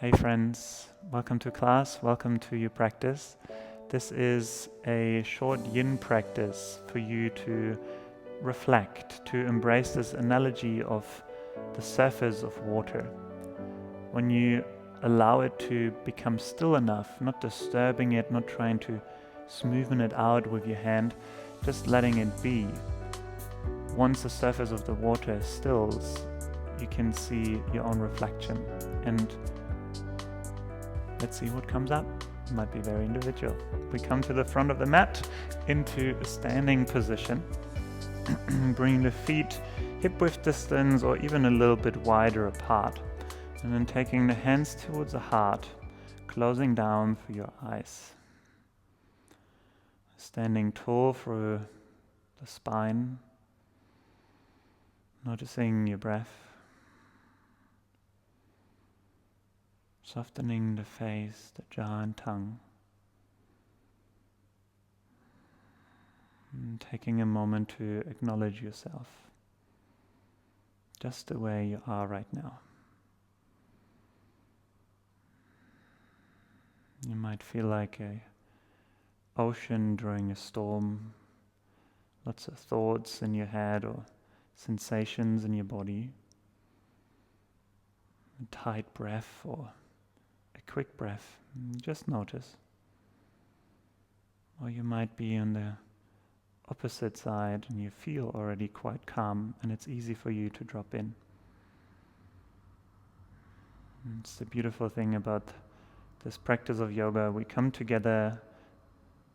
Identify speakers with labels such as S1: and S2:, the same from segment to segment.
S1: Hey friends, welcome to class, welcome to your practice. This is a short yin practice for you to reflect, to embrace this analogy of the surface of water. When you allow it to become still enough, not disturbing it, not trying to smoothen it out with your hand, just letting it be. Once the surface of the water stills, you can see your own reflection, and let's see what comes up. It might be very individual. We come to the front of the mat into a standing position, bringing the feet hip-width distance or even a little bit wider apart, and then taking the hands towards the heart, closing down for your eyes. Standing tall through the spine, noticing your breath, softening the face, the jaw and tongue, and taking a moment to acknowledge yourself, just the way you are right now. You might feel like an ocean during a storm, lots of thoughts in your head or sensations in your body, a tight breath or a quick breath. Just notice. Or you might be on the opposite side and you feel already quite calm and it's easy for you to drop in. And it's the beautiful thing about this practice of yoga. We come together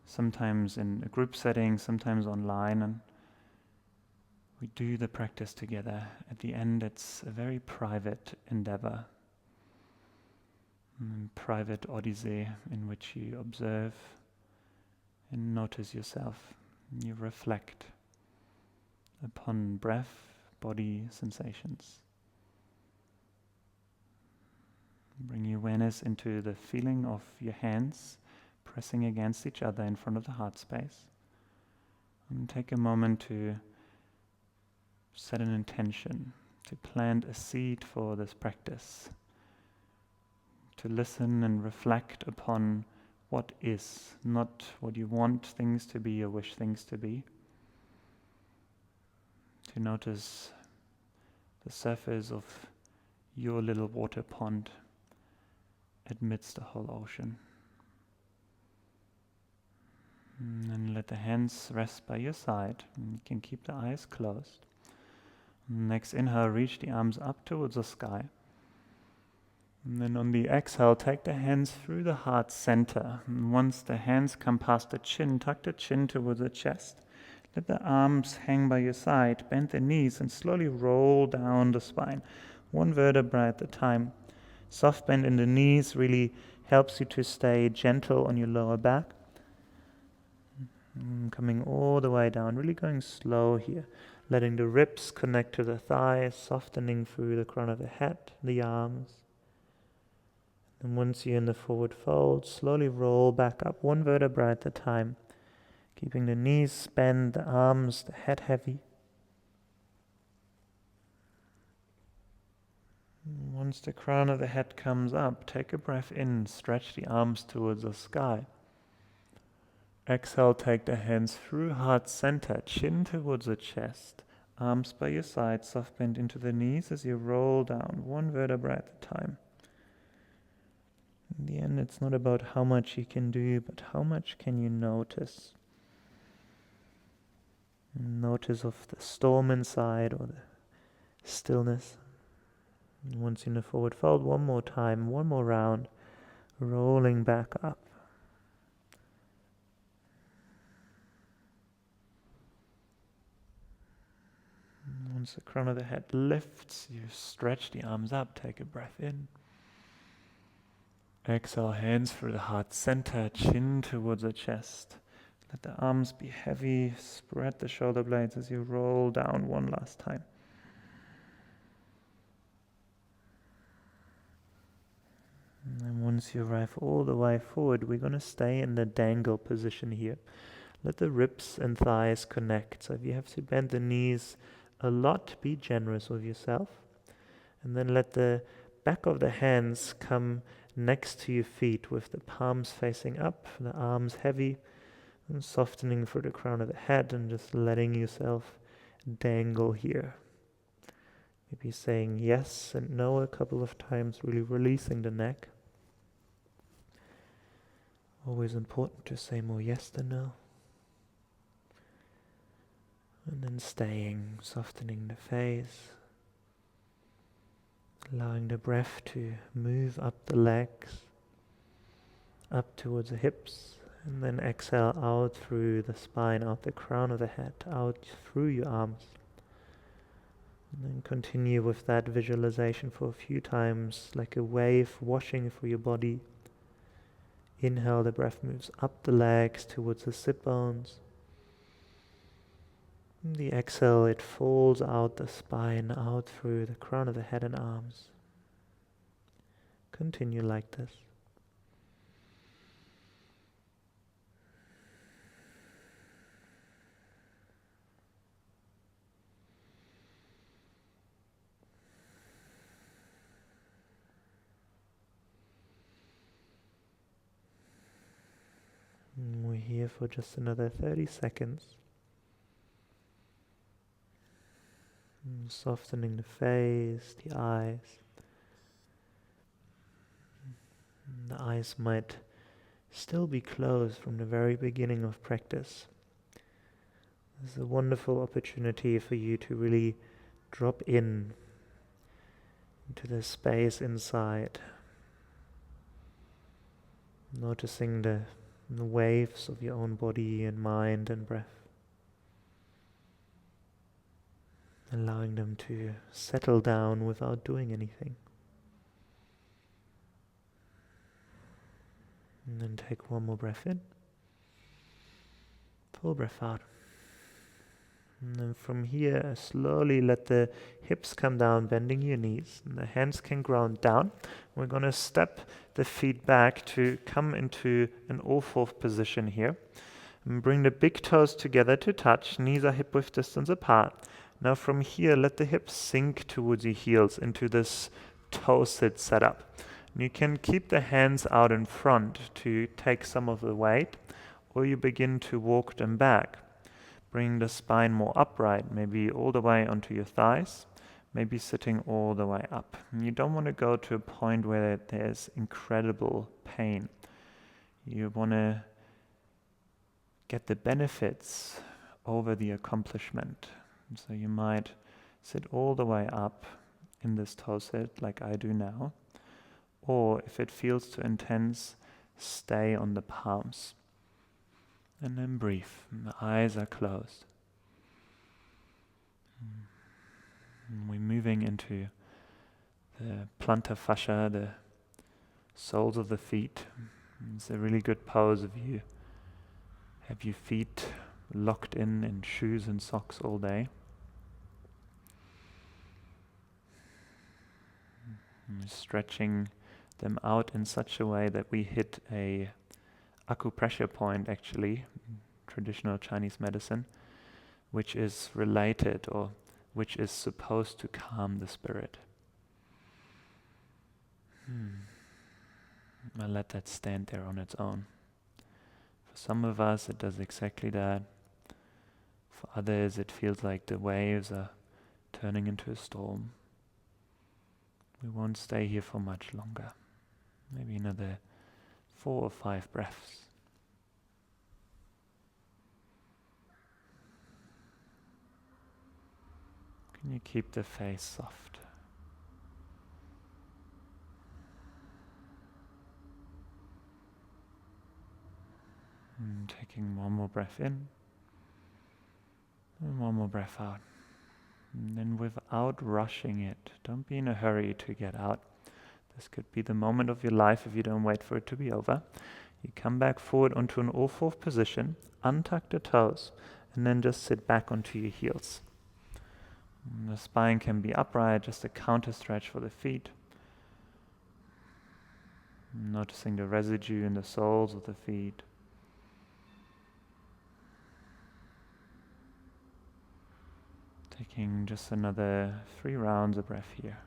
S1: sometimes in a group setting, sometimes online, and we do the practice together. At the end, it's a very private endeavor, private odyssey in which you observe and notice yourself. You reflect upon breath, body, sensations. Bring your awareness into the feeling of your hands pressing against each other in front of the heart space. And take a moment to set an intention, to plant a seed for this practice, to listen and reflect upon what is, not what you want things to be or wish things to be. To notice the surface of your little water pond amidst the whole ocean. And then let the hands rest by your side. And you can keep the eyes closed. Next inhale, reach the arms up towards the sky. And then on the exhale, take the hands through the heart center. And once the hands come past the chin, tuck the chin towards the chest. Let the arms hang by your side, bend the knees, and slowly roll down the spine, one vertebra at a time. Soft bend in the knees really helps you to stay gentle on your lower back. Coming all the way down, really going slow here. Letting the ribs connect to the thighs, softening through the crown of the head, the arms. And once you're in the forward fold, slowly roll back up, one vertebra at a time. Keeping the knees bent, the arms, the head heavy. Once the crown of the head comes up, take a breath in, stretch the arms towards the sky. Exhale, take the hands through heart center, chin towards the chest, arms by your side, soft bend into the knees as you roll down, one vertebra at a time. In the end, it's not about how much you can do, but how much can you notice. Notice of the storm inside or the stillness. And once in the forward fold, one more time, one more round, rolling back up. Once the crown of the head lifts, you stretch the arms up, take a breath in. Exhale, hands through the heart center, chin towards the chest. Let the arms be heavy, spread the shoulder blades as you roll down one last time. And once you arrive all the way forward, we're going to stay in the dangle position here. Let the ribs and thighs connect. So if you have to bend the knees a lot, be generous with yourself. And then let the back of the hands come next to your feet with the palms facing up, the arms heavy, and softening through the crown of the head and just letting yourself dangle here. Maybe saying yes and no a couple of times, really releasing the neck. Always important to say more yes than no. And then staying, softening the face. Allowing the breath to move up the legs, up towards the hips, and then exhale out through the spine, out the crown of the head, out through your arms. And then continue with that visualization for a few times, like a wave washing through your body. Inhale, the breath moves up the legs towards the sit bones. And the exhale, it falls out the spine, out through the crown of the head and arms. Continue like this. And we're here for just another 30 seconds. And softening the face, the eyes. And the eyes might still be closed from the very beginning of practice. This is a wonderful opportunity for you to really drop into the space inside. Noticing the waves of your own body and mind and breath. Allowing them to settle down without doing anything. And then take one more breath in. Full breath out. And then from here, slowly let the hips come down, bending your knees. And the hands can ground down. We're going to step the feet back to come into an all-fourth position here. And bring the big toes together to touch. Knees are hip-width distance apart. Now from here, let the hips sink towards your heels into this toe sit setup. And you can keep the hands out in front to take some of the weight, or you begin to walk them back. Bring the spine more upright, maybe all the way onto your thighs, maybe sitting all the way up. And you don't want to go to a point where there's incredible pain. You want to get the benefits over the accomplishment. So you might sit all the way up in this toe sit like I do now, or if it feels too intense, stay on the palms. And then breathe. And the eyes are closed. And we're moving into the plantar fascia, the soles of the feet. It's a really good pose if you have your feet locked in shoes and socks all day. And stretching them out in such a way that we hit a acupressure point, actually, traditional Chinese medicine, which is related or which is supposed to calm the spirit. I'll let that stand there on its own. For some of us, it does exactly that. For others, it feels like the waves are turning into a storm. We won't stay here for much longer. Maybe another 4 or 5 breaths. Can you keep the face soft? And taking one more breath in and one more breath out. And then without rushing it, don't be in a hurry to get out. This could be the moment of your life if you don't wait for it to be over. You come back forward onto an all-fourth position, untuck the toes, and then just sit back onto your heels. And the spine can be upright, just a counter stretch for the feet. Noticing the residue in the soles of the feet. Taking just another 3 rounds of breath here.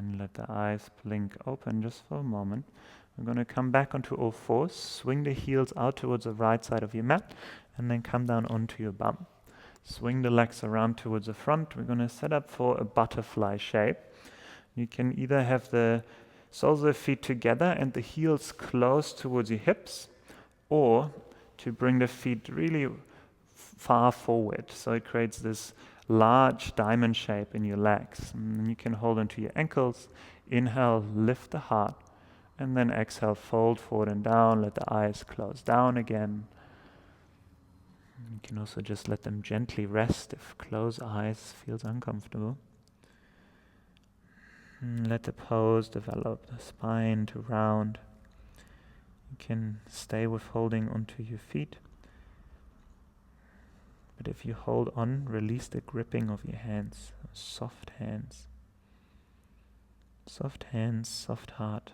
S1: And let the eyes blink open just for a moment. We're going to come back onto all fours, swing the heels out towards the right side of your mat, and then come down onto your bum. Swing the legs around towards the front. We're going to set up for a butterfly shape. You can either have the soles of the feet together and the heels close towards your hips, or to bring the feet really far forward. So it creates this large diamond shape in your legs. And you can hold onto your ankles. Inhale, lift the heart. And then exhale, fold forward and down. Let the eyes close down again. You can also just let them gently rest if closed eyes feels uncomfortable. And let the pose develop, the spine to round. You can stay with holding onto your feet. But if you hold on, release the gripping of your hands, soft hands. Soft hands, soft heart.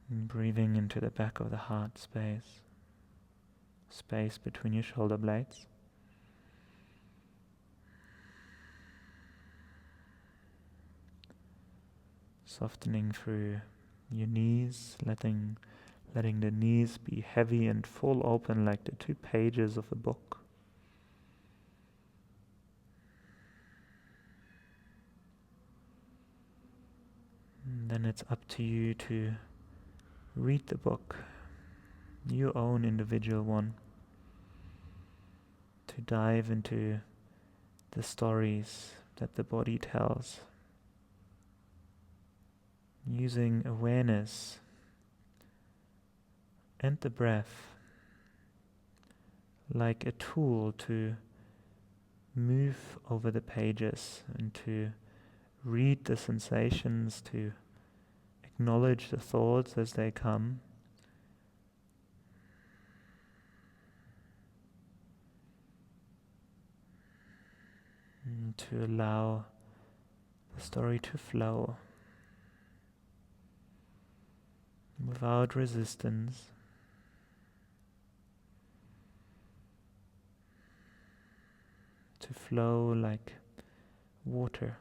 S1: And breathing into the back of the heart space. Space between your shoulder blades. Softening through your knees, letting the knees be heavy and full open like the 2 pages of a book. And then it's up to you to read the book, your own individual one, to dive into the stories that the body tells, using awareness and the breath like a tool to move over the pages and to read the sensations, to acknowledge the thoughts as they come. And to allow the story to flow without resistance. To flow like water.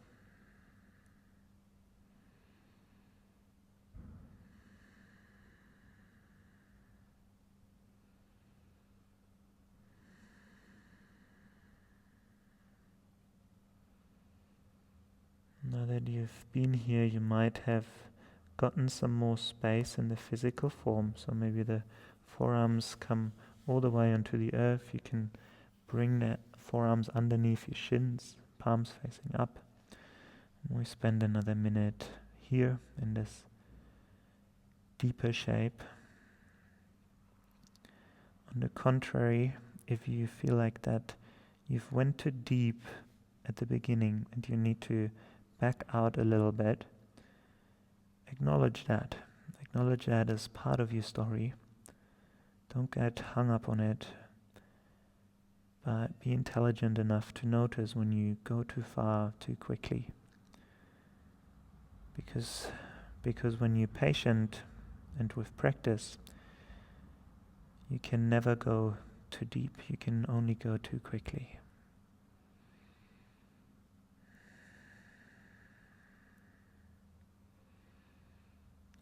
S1: Now that you've been here, you might have gotten some more space in the physical form. So maybe the forearms come all the way onto the earth. You can bring the forearms underneath your shins, palms facing up. And we spend another minute here in this deeper shape. On the contrary, if you feel like that you've went too deep at the beginning and you need to back out a little bit, acknowledge that. Acknowledge that as part of your story. Don't get hung up on it, but be intelligent enough to notice when you go too far too quickly. Because when you're patient and with practice, you can never go too deep. You can only go too quickly.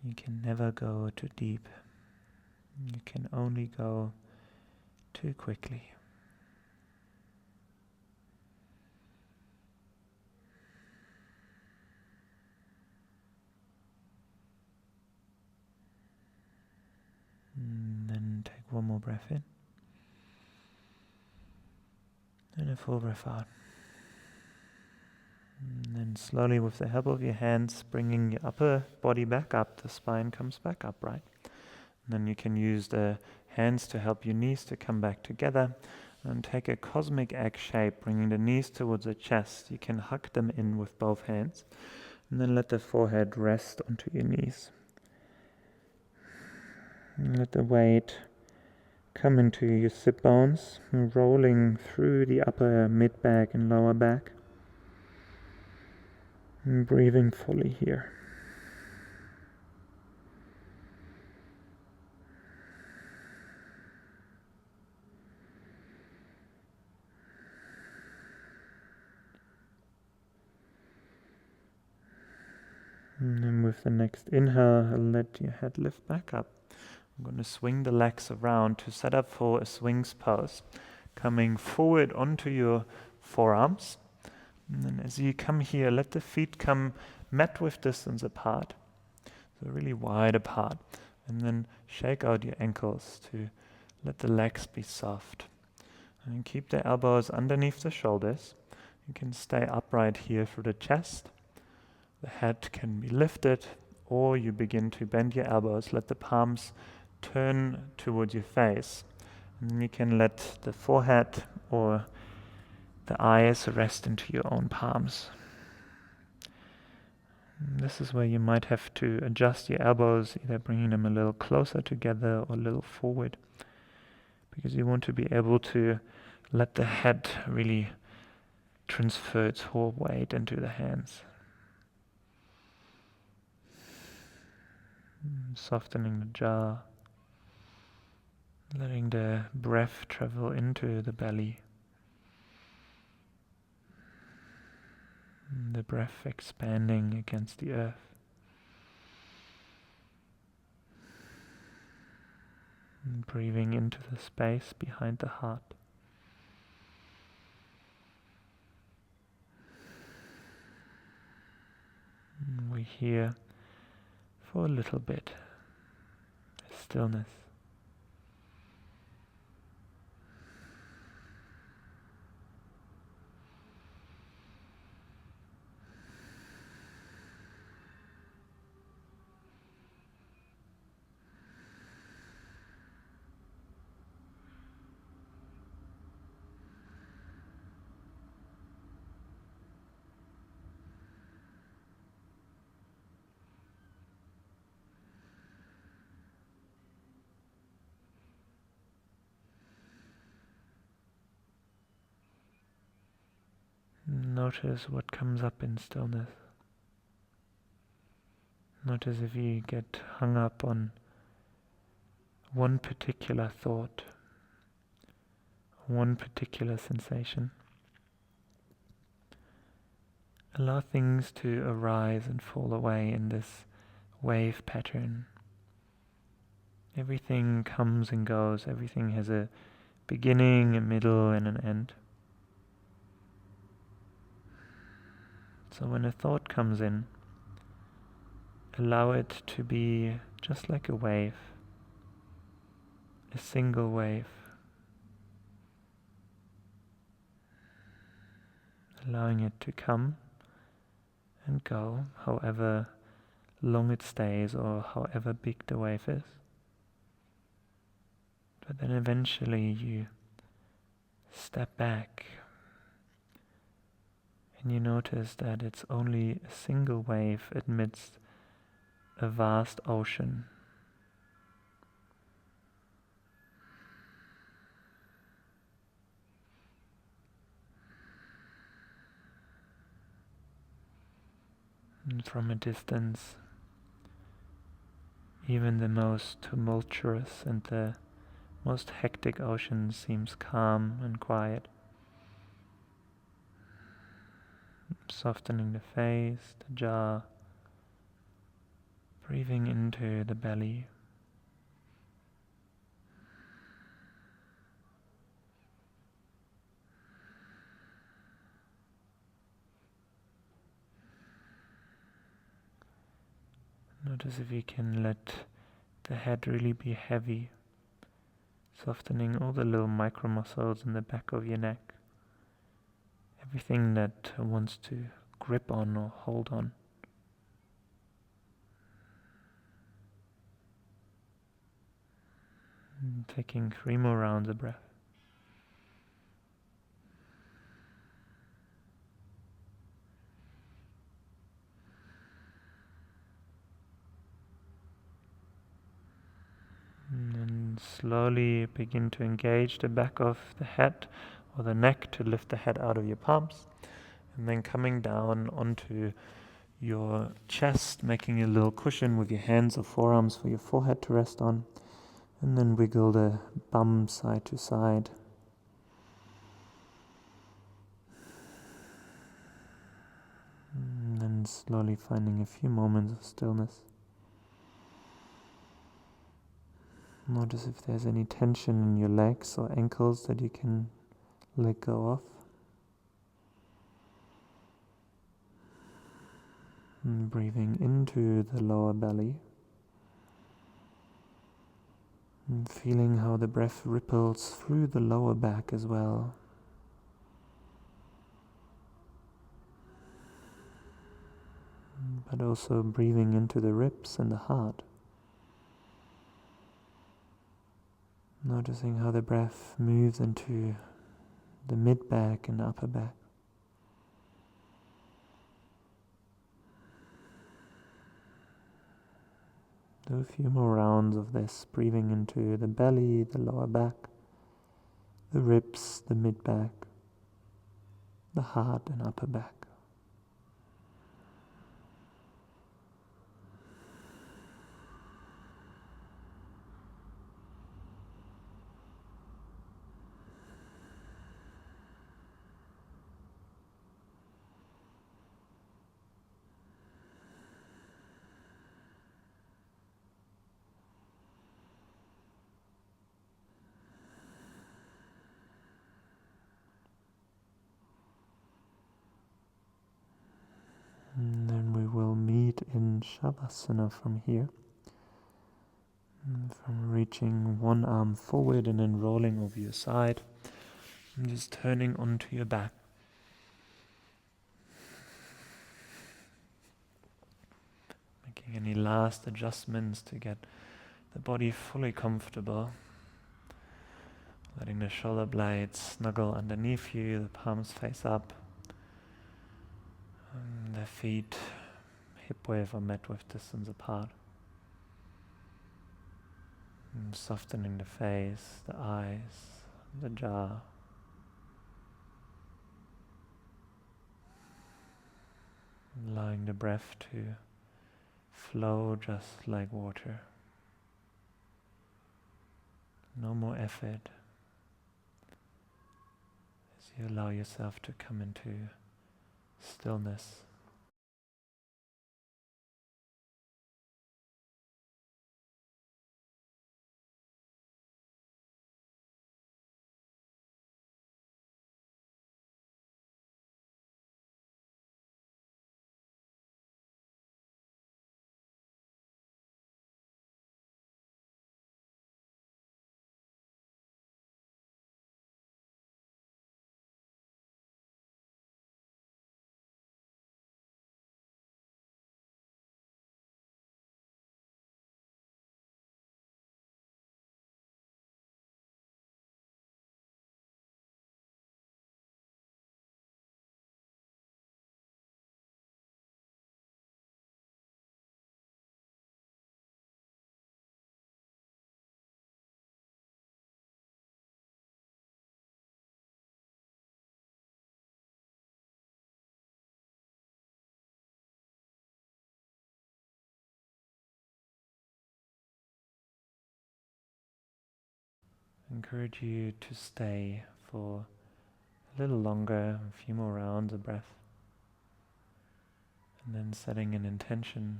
S1: You can never go too deep. You can only go too quickly. And then take one more breath in. And a full breath out. And then slowly with the help of your hands, bringing your upper body back up, the spine comes back upright. And then you can use the hands to help your knees to come back together and take a cosmic egg shape, bringing the knees towards the chest. You can hug them in with both hands and then let the forehead rest onto your knees. And let the weight come into your sit bones, rolling through the upper mid back and lower back. And breathing fully here. And then with the next inhale, let your head lift back up. I'm going to swing the legs around to set up for a swings pose. Coming forward onto your forearms. And then as you come here, let the feet come mat width distance apart. So really wide apart. And then shake out your ankles to let the legs be soft. And keep the elbows underneath the shoulders. You can stay upright here through the chest. The head can be lifted, or you begin to bend your elbows. Let the palms turn towards your face. And then you can let the forehead or the eyes rest into your own palms. And this is where you might have to adjust your elbows, either bringing them a little closer together or a little forward, because you want to be able to let the head really transfer its whole weight into the hands. Softening the jaw, letting the breath travel into the belly. The breath expanding against the earth. And breathing into the space behind the heart. And we're here for a little bit. Stillness. Notice what comes up in stillness. Notice if you get hung up on one particular thought, one particular sensation. Allow things to arise and fall away in this wave pattern. Everything comes and goes. Everything has a beginning, a middle, and an end. So when a thought comes in, allow it to be just like a wave, a single wave. Allowing it to come and go, however long it stays or however big the wave is. But then eventually you step back and you notice that it's only a single wave amidst a vast ocean. And from a distance, even the most tumultuous and the most hectic ocean seems calm and quiet. Softening the face, the jaw, breathing into the belly. Notice if you can let the head really be heavy, softening all the little micro muscles in the back of your neck. Everything that wants to grip on or hold on. And taking 3 more rounds of breath. And slowly begin to engage the back of the head or the neck to lift the head out of your palms. And then coming down onto your chest, making a little cushion with your hands or forearms for your forehead to rest on. And then wiggle the bum side to side. And then and slowly finding a few moments of stillness. Notice if there's any tension in your legs or ankles that you can let go of. And breathing into the lower belly. And feeling how the breath ripples through the lower back as well. But also breathing into the ribs and the heart. Noticing how the breath moves into the mid-back and upper back. Do a few more rounds of this, breathing into the belly, the lower back, the ribs, the mid-back, the heart and upper back. And then we will meet in Shavasana from here. From reaching one arm forward and then rolling over your side. And just turning onto your back. Making any last adjustments to get the body fully comfortable. Letting the shoulder blades snuggle underneath you, the palms face up. And the feet hip width or mat width distance apart. And softening the face, the eyes, the jaw. Allowing the breath to flow just like water. No more effort as you allow yourself to come into stillness. I encourage you to stay for a little longer, a few more rounds of breath. And then setting an intention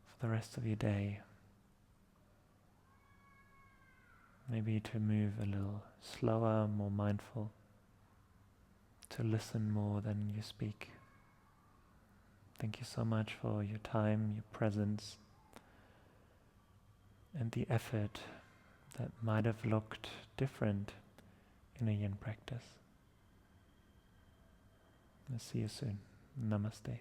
S1: for the rest of your day. Maybe to move a little slower, more mindful, to listen more than you speak. Thank you so much for your time, your presence, and the effort that might have looked different in a yin practice. I'll see you soon. Namaste.